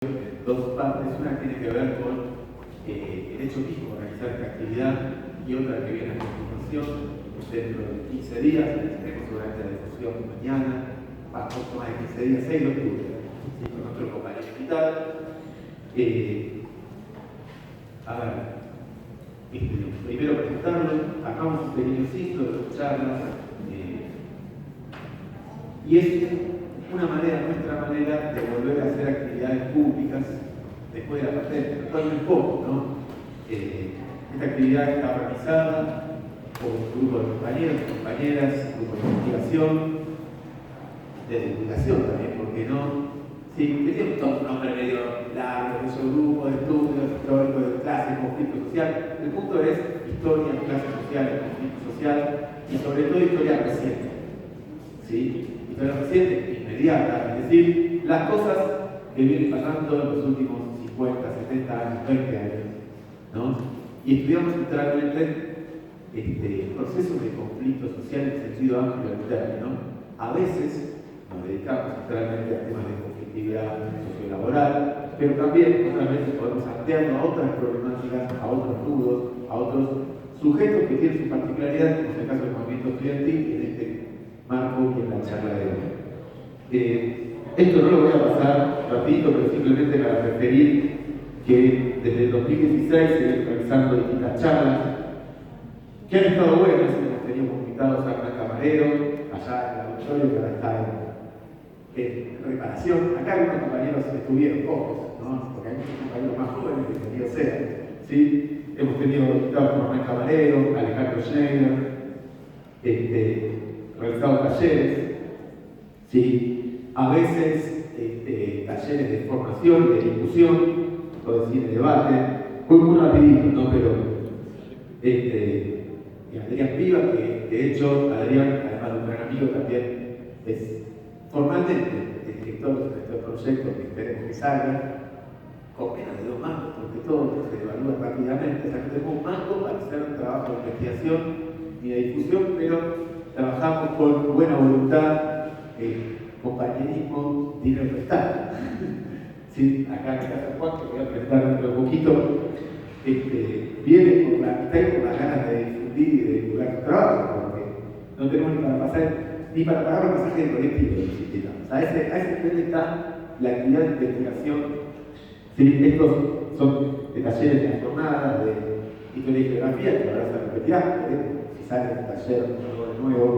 dos partes. Una tiene que ver con el hecho mismo de realizar esta actividad y otra que viene a continuación. Dentro de 15 días, tenemos seguramente la discusión mañana, poco más de 15 días, 6 de octubre, ¿sí? Con otro compañero invitado. A ver, primero presentarlo, hagamos un pequeño ciclo de charlas, y es una manera, nuestra manera, de volver a hacer actividades públicas después de la pandemia, actualmente un poco, ¿no? Esta actividad está organizada por un grupo de compañeros, compañeras, grupo de investigación, de divulgación también, porque no, sí, que tiene todo un nombre medio largo, es un grupo de estudios históricos de clase, conflicto social. El punto es historia, clase social, conflicto social y sobre todo historia reciente, ¿sí? Historia reciente, inmediata, es decir, las cosas que vienen pasando en los últimos 50, 70 años, 20 años, ¿no? Y estudiamos centralmente procesos de conflicto social en sentido amplio del término. A veces nos dedicamos centralmente a temas de conflictividad sociolaboral, pero también otras veces podemos ampliarlo a otras problemáticas, a otros rubros, a otros sujetos que tienen sus particularidades, como es el caso del movimiento estudiantil, en este marco y en la charla de hoy. Esto no lo voy a pasar rapidito, pero simplemente para referir que desde el 2016 se vienen realizando distintas charlas que han estado buenas. Hemos tenido invitados a Hernán Camarero, allá en el auditorio, que ahora está en reparación. Acá algunos compañeros estuvieron, pocos, ¿no? Porque hay muchos compañeros más jóvenes que tenido ser, ¿sí? Hemos tenido invitados como Hernán Camarero, Alejandro Schneider, realizado talleres, ¿sí? A veces talleres de formación, de discusión, o decir, de debate. Fue muy rapidito, ¿no? Pero y Adrián Viva, que de hecho Adrián, además de un gran amigo, también es formalmente el director de este proyecto que esperemos que salga con menos de 2 mangos, porque todo se evalúa rápidamente. O sea, que tenemos un mango para hacer un trabajo de investigación y de difusión, pero trabajamos con buena voluntad, compañerismo, dinero prestado. ¿Sí? Acá en Casa Juan, que voy a presentar dentro de poquito, viene por la mitad y por las ganas de difundir y de divulgar su trabajo, porque no tenemos ni para pagar los pasajes del colectivo de los invitados. A ese nivel está la actividad de investigación. ¿Sí? Estos son talleres de la jornada de historia y geografía, que ahora se repetirá, si sale un taller de nuevo,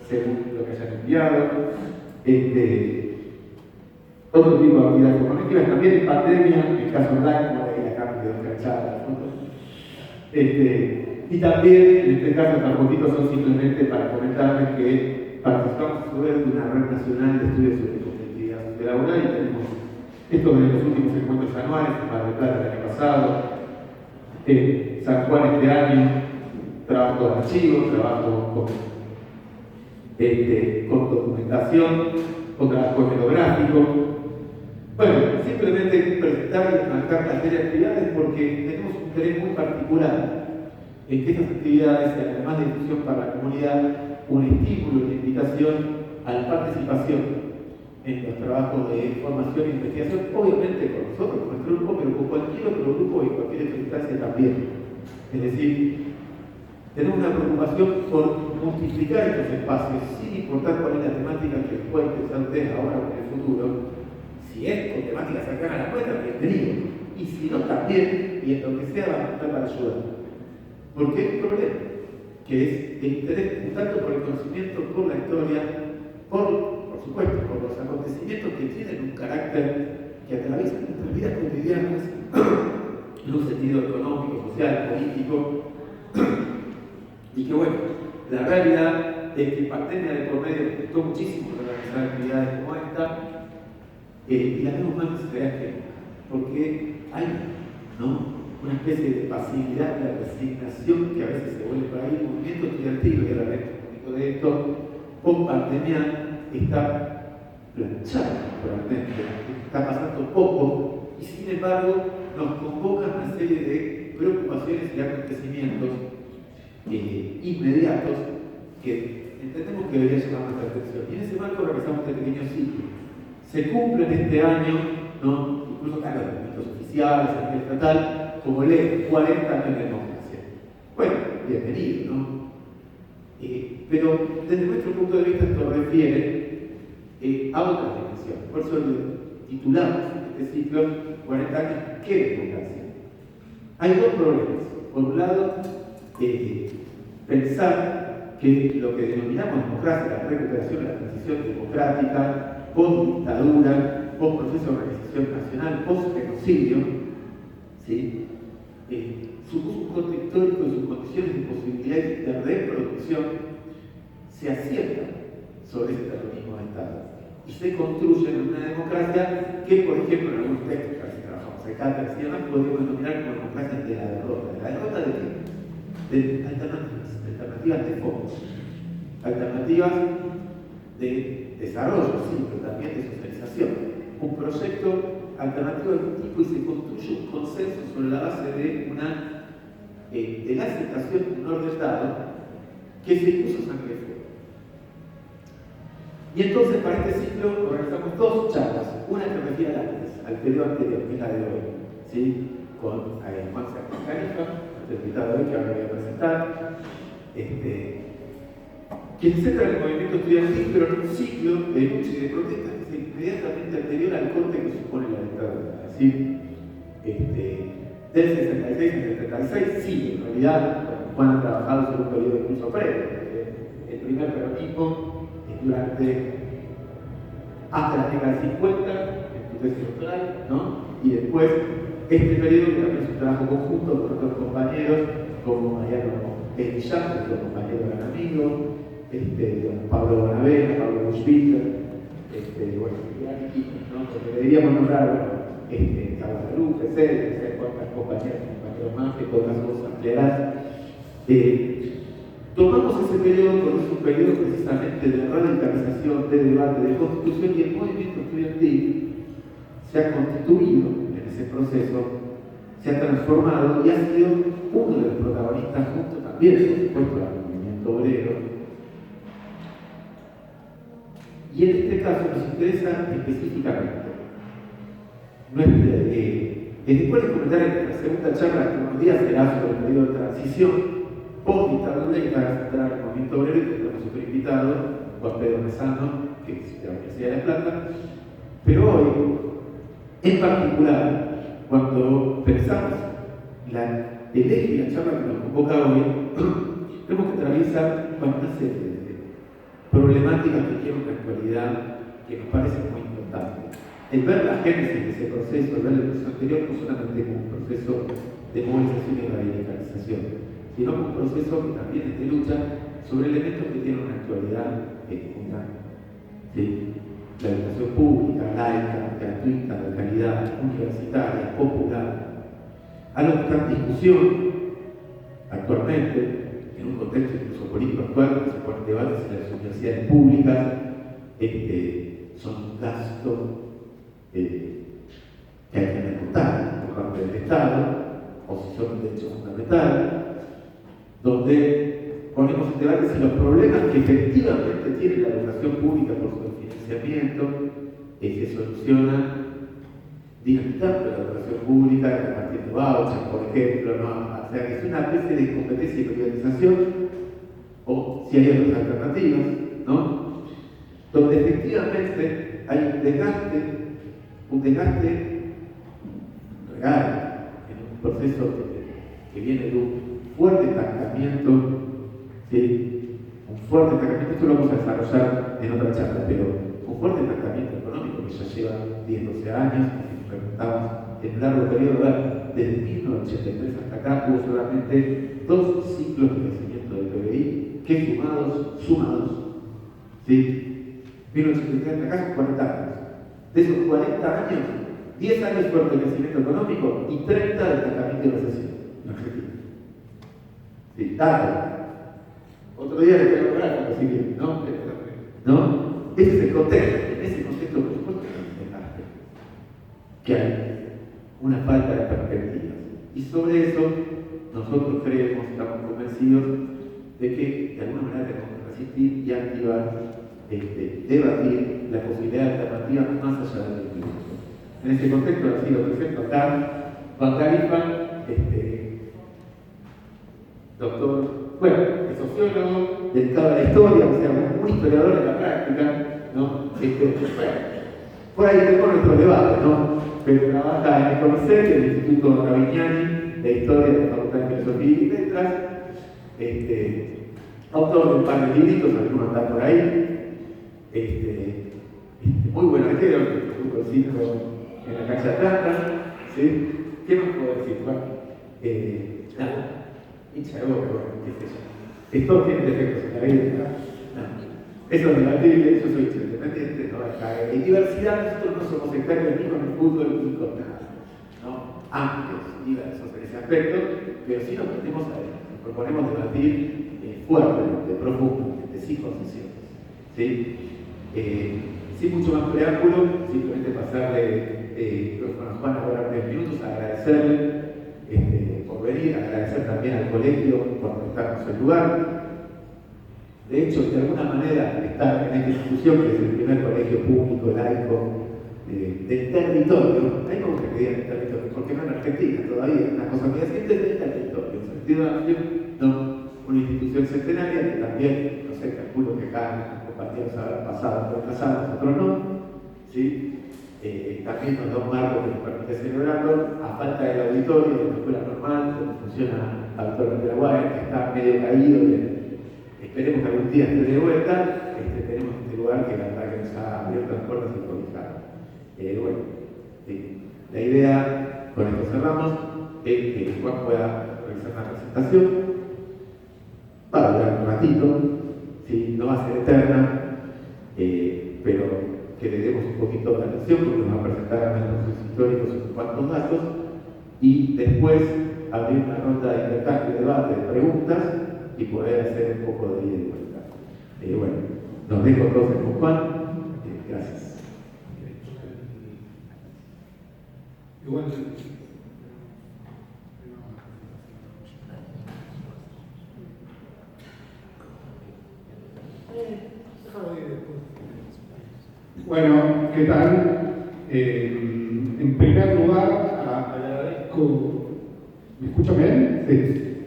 según lo que hayan enviado. Otro tipo de actividades formativas, también en pandemia, en el caso online, como ahí acá me quedó enganchada. Y también, en este caso, tan poquitos son simplemente para comentarles que participamos a su vez de una red nacional de estudios sobre conflictividad sociolaboral y tenemos esto de los últimos encuentros anuales, en Mar del Plata el año pasado, San Juan este año, trabajo de archivo, trabajo con documentación, o trabajo etnográfico. Bueno, simplemente presentar y marcar la serie de actividades porque tenemos un interés muy particular en que estas actividades, además de difusión para la comunidad, un estímulo y una invitación a la participación en los trabajos de formación e investigación, obviamente con nosotros, con nuestro grupo, pero con cualquier otro grupo y cualquier otra instancia también. Es decir, tenemos una preocupación por multiplicar estos espacios, sin importar cuál es la temática que les pueda interesar a ustedes ahora o en el futuro. Si es con temática cercana a la nuestra, bienvenido. Y si no, también, y en lo que sea, va a estar para ayudar. Porque hay un problema, que es el interés tanto por el conocimiento, por la historia, por supuesto, por los acontecimientos que tienen un carácter que atraviesan nuestras vidas cotidianas, en un sentido económico, social, político. Y que bueno, la realidad es que pandemia de por medio nos costó muchísimo realizar actividades como esta, y las vemos más necesarias que nunca, porque hay, ¿no?, una especie de pasividad, de resignación que a veces se vuelve por ahí. El movimiento estudiantil, que realmente un poquito de esto, post pandemia está planchado, realmente, está pasando poco, y sin embargo nos convocan una serie de preocupaciones y acontecimientos inmediatos que entendemos que debería llamar nuestra atención. Y en ese marco realizamos este pequeño ciclo. Se cumplen este año, ¿no?, incluso están los documentos oficiales, a nivel estatal, como ley, 40 años de democracia. Bueno, bienvenido, ¿no? Pero desde nuestro punto de vista esto refiere a otra dimensión. Por eso titulamos este ciclo 40 años, ¿qué democracia? Hay dos problemas. Por un lado, pensar que lo que denominamos democracia, la recuperación de la transición democrática, post-dictadura, post-proceso de organización nacional, post-genocidio, ¿sí? Su contexto histórico y sus condiciones de posibilidades de reproducción se asientan sobre ese terrorismo de Estado y se construyen en una democracia que, por ejemplo, en algunos textos que a veces trabajamos acá, y demás, podríamos denominar como democracia de la derrota. ¿De la derrota de qué? De alternativas de fondo, alternativas de desarrollo, sí, pero también de socialización. Un proyecto alternativo de algún tipo y se construye un consenso sobre la base de la aceptación de un orden de Estado que se impuso sangre fuego. Y entonces para este ciclo organizamos dos charlas, una que refiere al periodo anterior, que es la de hoy, ¿sí? Con Juan Sánchez Canifa, el invitado de hoy que ahora voy a presentar, que se centra en el movimiento estudiantil, pero en un ciclo de lucha y de protesta que es inmediatamente anterior al corte que supone la dictadura. Es decir, del 66 al 76, sí, en realidad, Juan ha trabajado sobre un periodo incluso previo. El primer peronismo hasta la década del 50, en tu tesis doctoral, ¿no? Y después, este periodo que también es un trabajo conjunto con otros compañeros, como Mariano Millán, nuestro compañero gran amigo, Pablo Bonavena, Pablo Bushwiller, bueno, gran equipo, ¿no? Porque deberíamos nombrar, Guadalupe, César, cuantas compañeras y compañeros más, que todas las cosas ampliarán. Tomamos ese periodo porque es un periodo precisamente de radicalización, de debate, de constitución, y el movimiento estudiantil se ha constituido en ese proceso, se ha transformado y ha sido uno de los protagonistas, junto también, por supuesto, al movimiento obrero. Y en este caso nos interesa específicamente. Después de comentar en la segunda charla, que unos días será sobre el periodo de transición, post-dictadura, y para centrar el movimiento obrero, que tenemos súper invitado, Juan Pedro Mesano, que es de la Universidad de La Plata. Pero hoy, en particular, cuando pensamos el eje y la charla que nos convoca hoy, tenemos que atravesar una serie de problemáticas que tienen una actualidad que nos parece muy importante. El ver la génesis de ese proceso, el ver el proceso anterior, no solamente como un proceso de movilización y radicalización, sino como un proceso que también es de lucha sobre elementos que tienen una actualidad fundamental. ¿Sí? La educación pública, laica, gratuita, de calidad, universitaria, popular, algo que está en discusión actualmente, en un contexto incluso político actual, que se pone en debate si las universidades públicas son un gasto que hay que recortar por parte del Estado, o si son un derecho fundamental, donde ponemos en debate si los problemas que efectivamente tiene la educación pública por su financiamiento se solucionan dinamitando la educación pública, repartiendo vouchers, por ejemplo, ¿no? O sea, que es una especie de competencia y privatización, o si hay otras alternativas, ¿no? Donde efectivamente hay un desgaste real en un proceso que viene de un fuerte estancamiento, ¿sí? Un fuerte estancamiento, esto lo vamos a desarrollar en otra charla, pero un fuerte estancamiento económico que ya lleva 10, 12 años, si nos preguntamos en un largo periodo, desde 1983 hasta acá hubo solamente 2 ciclos de crecimiento del PBI que sumados, ¿sí? 1983 hasta acá son 40 años. De esos 40 años, 10 años fueron de crecimiento económico y 30 de estancamiento y recesión en Argentina. Sí, dato. Otro día le voy a hablar, si bien, ¿no? ¿No? Ese es el contexto. En ese contexto, por supuesto, que hay una falta de perspectivas. Y sobre eso, nosotros creemos, estamos convencidos de que de alguna manera tenemos que resistir y activar, debatir la posibilidad de alternativas más allá del discurso. En ese contexto ha sido presento acá Juan Califa, doctor, bueno, es sociólogo, dedicado a la historia, o sea, un historiador de la práctica, ¿no? Bueno, por ahí tenemos nuestro debate, ¿no? Pero trabaja en el CONICET, el Instituto Ravignani de Historia de la Facultad de Filosofía y Letras, autor de un par de libritos, algunos están por ahí, muy buen arquero, que estuvo 5 en la cancha de Atlanta, ¿sí? ¿Qué más puedo decir? Bueno, nada. Hincha de boca, bueno, qué sé yo. Todos tienen defectos en la vida, ¿no? Eso es debatible, yo soy hincha independiente, ¿no? En diversidad nosotros no somos sectarios ni con el fútbol ni con nada, ¿no? Amplios, diversos en ese aspecto, pero sí nos proponemos debatir fuerte, profundamente, sin concesiones, ¿sí? Sin mucho más preámbulo, simplemente pasarle a Juan ahora 3 minutos, agradecerle por venir, agradecer también al colegio por prestarnos el lugar. De hecho, de alguna manera, estar en esta institución, que es el primer colegio público laico del territorio, a mí me gusta que digan el territorio, porque no en Argentina todavía, es una cosa muy reciente del territorio, en sentido amplio, no una institución centenaria que también, no sé, calculo que acá compañeros habrán pasado por otras salas, otros no, ¿sí? También nos da un marco que nos permite celebrarlo, a falta del auditorio de la escuela normal, donde funciona habitualmente la UAE, que está medio caído, esperemos que algún día esté de vuelta, tenemos este lugar que la verdad que nos ha abierto las puertas y cobijado. Bueno, la idea, con esto cerramos, es que Juan pueda realizar una presentación, va a durar un ratito, ¿sí? No va a ser eterna, pero que le demos un poquito de atención porque nos va a presentar análisis históricos unos cuantos datos y después abrir una ronda de intercambio, de debate, de preguntas y poder hacer un poco de ida y vuelta. Bueno, nos dejo entonces con Juan. Gracias. Igual. Bueno, ¿qué tal? En primer lugar, agradezco. ¿Me escuchan bien? Sí.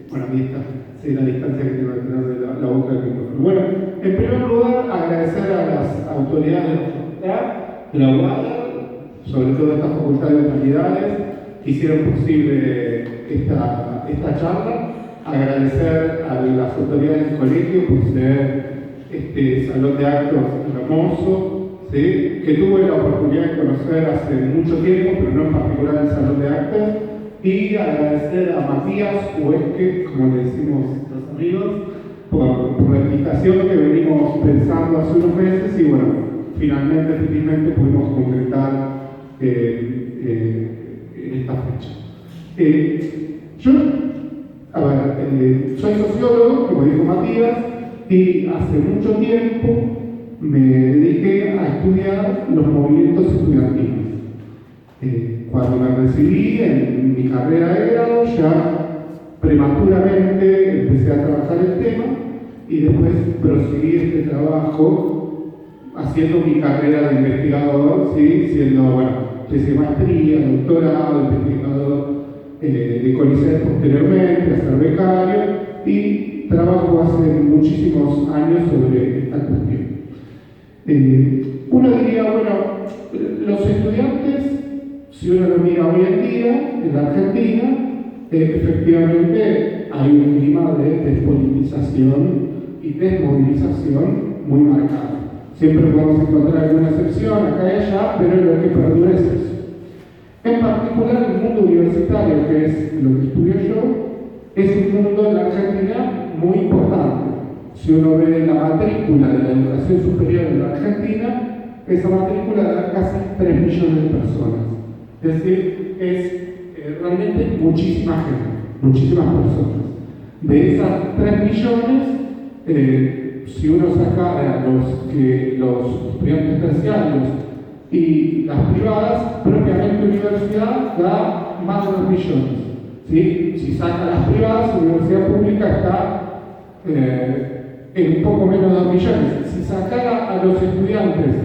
Bueno, ahí está. Sí, la distancia que tengo que tener de la boca del micrófono. Bueno, en primer lugar, agradecer a las autoridades de la facultad, de la UAD, sobre todo esta Facultad de Humanidades, que hicieron posible esta charla. Agradecer a las autoridades del colegio por ser este salón de actos hermoso, ¿sí? Que tuve la oportunidad de conocer hace mucho tiempo, pero no en particular el salón de actos. Y agradecer a Matías Huesque, como le decimos los amigos, por la invitación que venimos pensando hace unos meses y bueno, felizmente pudimos concretar en esta fecha. Yo soy sociólogo, como dijo Matías, y hace mucho tiempo me dediqué a estudiar los movimientos estudiantiles. Cuando me recibí en mi carrera de grado, ya prematuramente empecé a trabajar el tema y después proseguí este trabajo haciendo mi carrera de investigador, ¿sí? Siendo, bueno, hice maestría, doctorado, investigador de CONICET posteriormente, a ser becario y trabajo hace muchísimos años sobre esta cuestión. Uno diría, bueno, los estudiantes, si uno lo mira hoy en día, en la Argentina, efectivamente hay un clima de despolitización y desmovilización muy marcado. Siempre podemos encontrar alguna excepción acá y allá, pero lo que perdura es eso. En particular, el mundo universitario, que es lo que estudio yo, es un mundo en la Argentina muy importante. Si uno ve la matrícula de la educación superior en la Argentina, esa matrícula da casi 3 millones de personas. Es decir, es realmente muchísima gente, muchísimas personas. De esas 3 millones, si uno sacara los estudiantes terciarios y las privadas, propiamente universidad da más de 2 millones. ¿Sí? Si saca las privadas, la universidad pública está en un poco menos de 2 millones. Si sacara a los estudiantes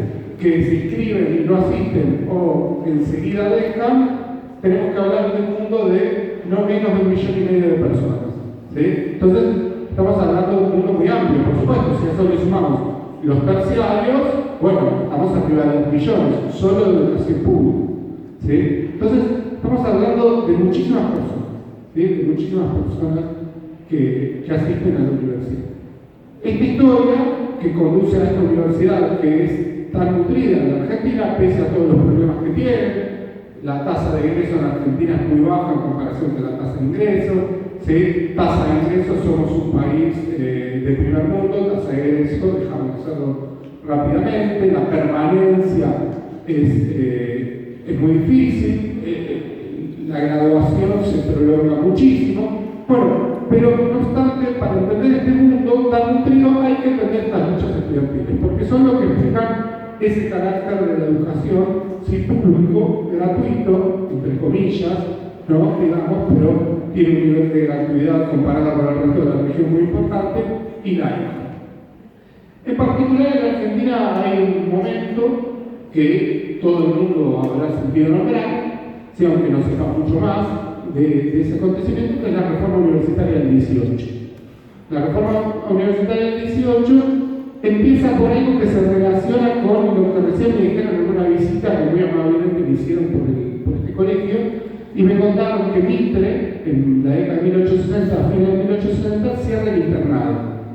que se inscriben y no asisten o enseguida dejan, tenemos que hablar de un mundo de no menos de 1,5 millones de personas. ¿Sí? Entonces, estamos hablando de un mundo muy amplio, por supuesto. Si a eso le sumamos los terciarios, bueno, estamos arriba de 2 millones, solo de educación pública. ¿Sí? Entonces, estamos hablando de muchísimas personas, ¿sí? De muchísimas personas que asisten a la universidad. Esta historia que conduce a esta universidad, que es tan nutrida en la Argentina, pese a todos los problemas que tiene, la tasa de ingreso en Argentina es muy baja en comparación con la tasa de ingreso, ¿sí? Tasa de ingreso, somos un país de primer mundo, tasa de ingreso, dejamos de hacerlo rápidamente, la permanencia es muy difícil, la graduación se prolonga muchísimo. Bueno, pero no obstante, para entender este mundo tan nutrido hay que entender estas luchas estudiantiles, porque son los que explican ese carácter de la educación, sí, público, gratuito, entre comillas, ¿no? Digamos, pero tiene un nivel de gratuidad comparado con el resto de la región muy importante y laico. En particular en Argentina hay un momento que todo el mundo habrá sentido nombrar, sí, aunque no sepa mucho más de ese acontecimiento, que es la reforma universitaria del 18. La reforma universitaria del 18 empieza por algo que se relaciona con lo que recién me dijeron en una visita que muy amablemente me hicieron por este colegio, y me contaron que Mitre, en la década de 1860, a fines de 1860, cierra el internado,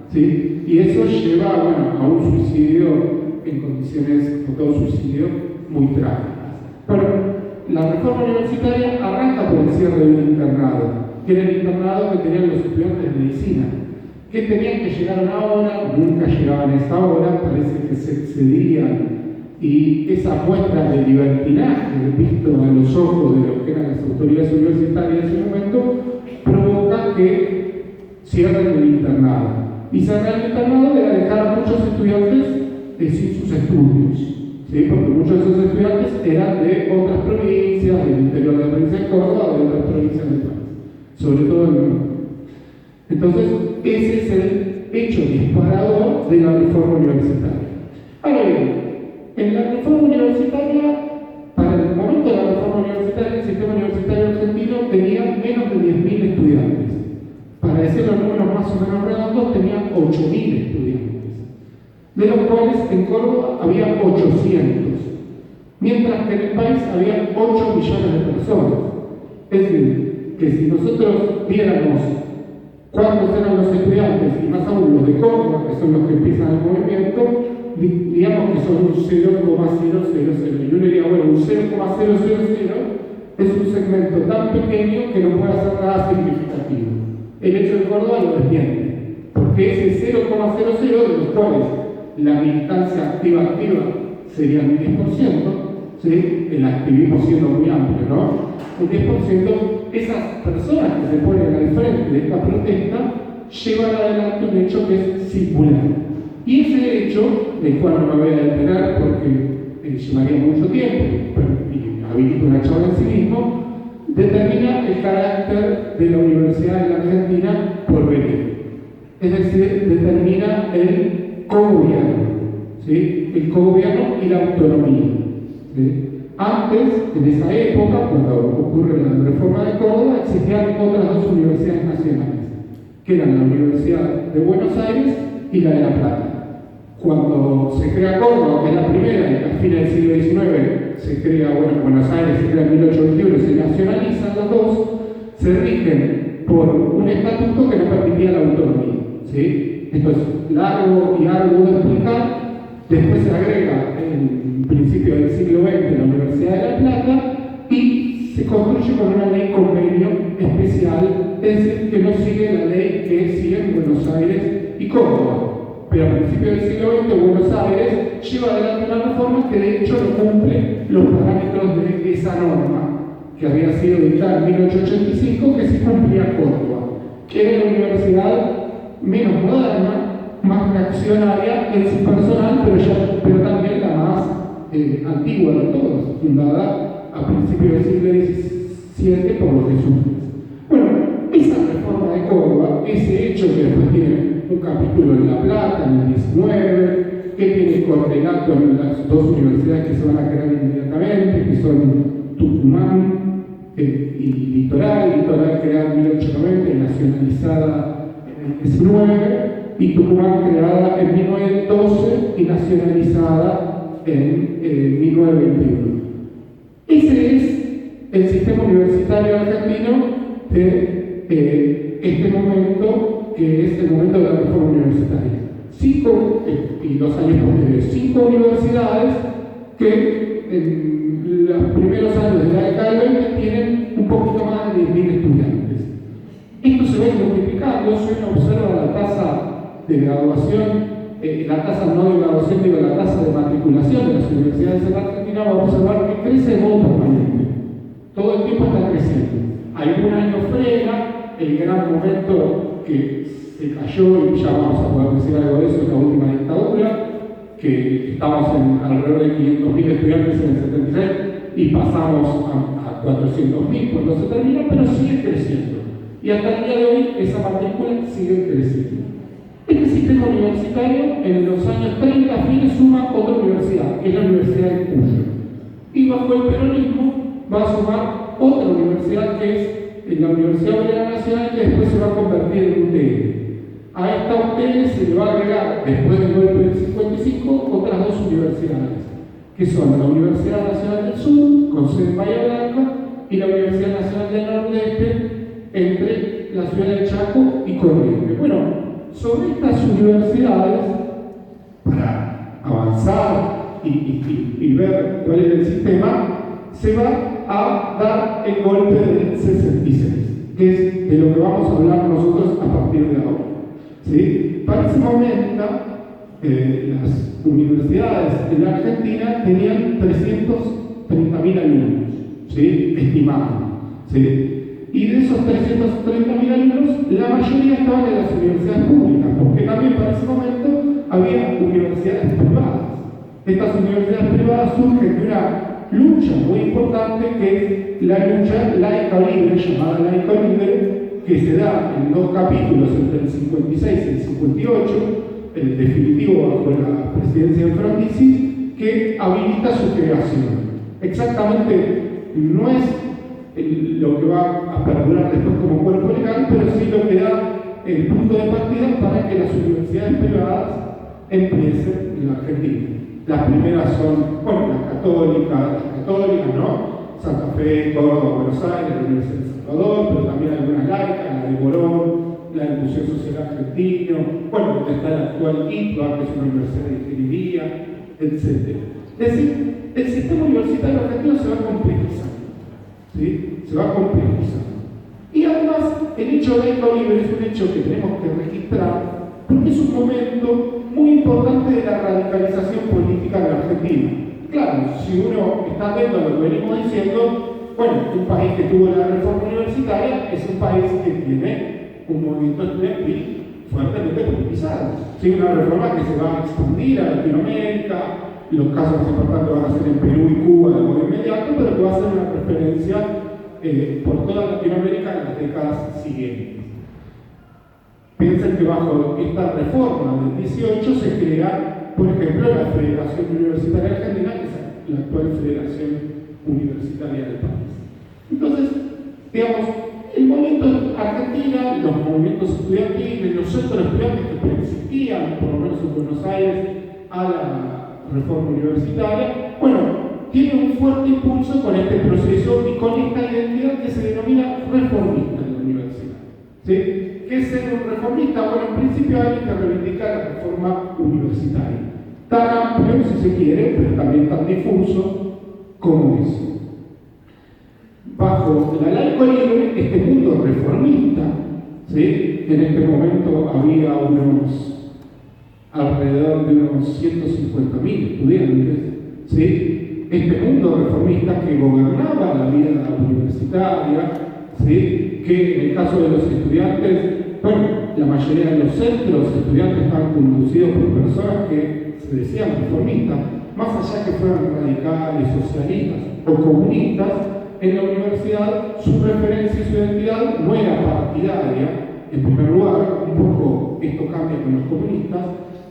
¿sí? Y eso lleva, bueno, a un suicidio en condiciones, como todo suicidio, muy trágicas. Bueno, la reforma universitaria arranca por el cierre de un internado, que era el internado que tenían los estudiantes de medicina, que tenían que llegar a una hora, nunca llegaban a esa hora, parece que se excedían, y esa muestra de libertinaje visto a los ojos de lo que eran las autoridades universitarias en ese momento provoca que cierren el internado. Y cerrar el internado era dejar a muchos estudiantes sin sus estudios, ¿sí? Porque muchos de esos estudiantes eran de otras provincias, del interior de la provincia de Córdoba o de otras provincias del país, sobre todo el norte. Entonces, ese es el hecho disparador de la reforma universitaria. Ahora bien, en la reforma universitaria, para el momento de la reforma universitaria, el sistema universitario argentino tenía menos de 10.000 estudiantes. Para decir los números más o menos redondos, tenía 8.000 estudiantes, de los cuales en Córdoba había 800, mientras que en el país había 8 millones de personas. Es decir, que si nosotros viéramos cuántos eran los estudiantes, y más aún los de Córdoba, que son los que empiezan el movimiento, digamos que son un 0,000, y uno diría, bueno, un 0,000 es un segmento tan pequeño que no puede hacer nada significativo. El hecho de Córdoba lo desmiente, porque ese 0,00, de los cuales la militancia activa sería un 10%, ¿sí? El activismo siendo muy amplio, ¿no? Un 10%, esas personas que se ponen al frente de esta protesta llevan adelante un hecho que es singular. Y ese hecho, del cual no me voy a detener porque llevaría mucho tiempo y habilita una charla en sí mismo, determina el carácter de la universidad en la Argentina por venir. Es decir, determina el cogobierno, ¿sí? El cogobierno y la autonomía, ¿sí? Antes, en esa época, cuando ocurre la reforma de Córdoba, existían otras dos universidades nacionales, que eran la Universidad de Buenos Aires y la de La Plata. Cuando se crea Córdoba, que es la primera, y a fines del siglo XIX se crea, Buenos Aires se crea en 1821, se nacionalizan los dos, se rigen por un estatuto que no permitía la autonomía, ¿sí? Esto es largo y arduo de explicar. Después se agrega en principio del siglo XX la Universidad de La Plata y se construye con una ley convenio especial, es decir, que no sigue la ley que siguen Buenos Aires y Córdoba. Pero a principios del siglo XX Buenos Aires lleva adelante una reforma que de hecho no cumple los parámetros de esa norma que había sido dictada en 1885, que sí cumplía Córdoba, que era la universidad menos moderna, más reaccionaria en su personal, pero también la más antigua de todas, fundada a principios del siglo XVII por los jesuitas. Bueno, esa reforma de Córdoba, ese hecho que después tiene un capítulo en La Plata, en el 19, que tiene con relato en las dos universidades que se van a crear inmediatamente, que son Tucumán y Litoral. Litoral creada en 1890 y nacionalizada en el 19, y Tucumán creada en 1912 y nacionalizada en 1921. Ese es el sistema universitario argentino de este momento, que es el momento de la reforma universitaria. Y los años posteriores, 5 universidades que en los primeros años de la década del 20 tienen un poquito más de 10.000 estudiantes. Esto se va multiplicando. Si uno observa la tasa de graduación, la tasa no de graduación, digo la tasa de matriculación de las universidades en Argentina, va a observar que crece de modo permanente. Todo el tiempo está creciendo. Algún año frena, el gran momento que se cayó, y ya vamos a poder decir algo de eso, en la última dictadura, que estamos en alrededor de 500.000 estudiantes en el 76 y pasamos a 400.000 cuando se termina, pero sigue creciendo. Y hasta el día de hoy esa matrícula sigue creciendo. Este sistema universitario en los años 30 fines suma otra universidad, que es la Universidad de Cuyo. Y bajo el peronismo va a sumar otra universidad, que es la Universidad Obrera Nacional, que después se va a convertir en UTN. A esta UTN se le va a agregar, después del golpe del 55, otras dos universidades, que son la Universidad Nacional del Sur, con sede en Bahía Blanca, y la Universidad Nacional del Nordeste, entre la ciudad de Chaco y Corrientes. Bueno, sobre estas universidades, para avanzar y ver cuál es el sistema, se va a dar el golpe del 66, que es de lo que vamos a hablar nosotros a partir de ahora. ¿Sí? Para ese momento, las universidades en la Argentina tenían 330.000 alumnos, ¿sí? Estimados. ¿Sí? Y de esos 330.000 alumnos, la mayoría estaban en las universidades públicas, porque también para ese momento había universidades privadas. Estas universidades privadas surgen de una lucha muy importante, que es la lucha laica libre, llamada laica libre, que se da en dos capítulos entre el 56 y el 58, el definitivo bajo la presidencia de Frondizi, que habilita su creación. Exactamente no es lo que va a perdurar después como cuerpo legal, pero sí lo que da el punto de partida para que las universidades privadas empiecen en la Argentina. Las primeras son, bueno, las católicas, ¿no? Santa Fe, Córdoba, Buenos Aires, la Universidad de Salvador, pero también algunas laicas, la de Morón, la del Museo Social Argentino, bueno, donde está la actual ITBA, que es una universidad de ingeniería, etc. Es decir, el sistema universitario argentino se va complejizando. ¿Sí? Se va complejizando. Y además, el hecho de laico libre es un hecho que tenemos que registrar, porque es un momento muy importante de la radicalización política de la Argentina. Claro, si uno está viendo lo que venimos diciendo, bueno, un país que tuvo la reforma universitaria es un país que tiene un movimiento estudiantil fuertemente politizado. Sí, una reforma que se va a expandir a Latinoamérica. Los casos más importantes van a ser en Perú y Cuba de modo inmediato, pero que va a ser una preferencia por toda Latinoamérica en las décadas siguientes. Piensen que bajo esta reforma del 18 se crea, por ejemplo, la Federación Universitaria Argentina, que es la actual Federación Universitaria del país. Entonces, digamos, el movimiento Argentina, los movimientos estudiantiles, los centros estudiantes que preexistían, por lo menos en Buenos Aires, a la reforma universitaria, bueno, tiene un fuerte impulso con este proceso y con esta identidad que se denomina reformista en la universidad. ¿Sí? ¿Qué es ser un reformista? Bueno, en principio hay que reivindicar la reforma universitaria. Tan amplio, si se quiere, pero también tan difuso como eso. Bajo la laico libre, este mundo reformista, ¿sí? En este momento había alrededor de unos 150.000 estudiantes, ¿sí? Este mundo reformista que gobernaba la vida universitaria, ¿sí? Que en el caso de los estudiantes, bueno, la mayoría de los centros estudiantes estaban conducidos por personas que se decían reformistas, más allá que fueran radicales, socialistas o comunistas. En la universidad su preferencia y su identidad no era partidaria, en primer lugar, un poco esto cambia con los comunistas,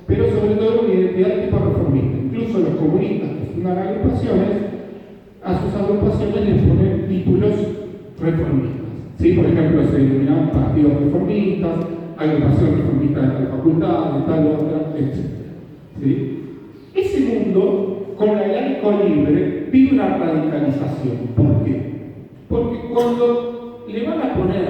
pero sobre todo una identidad tipo reformista. Incluso los comunistas que fundan agrupaciones, a sus agrupaciones les ponen títulos reformistas. ¿Sí? Por ejemplo, se denominaban partidos reformistas, agrupación reformista de tal facultad, de tal otra, etc. ¿Sí? Ese mundo, con la laico libre, vive una radicalización. ¿Por qué? Porque cuando le van a poner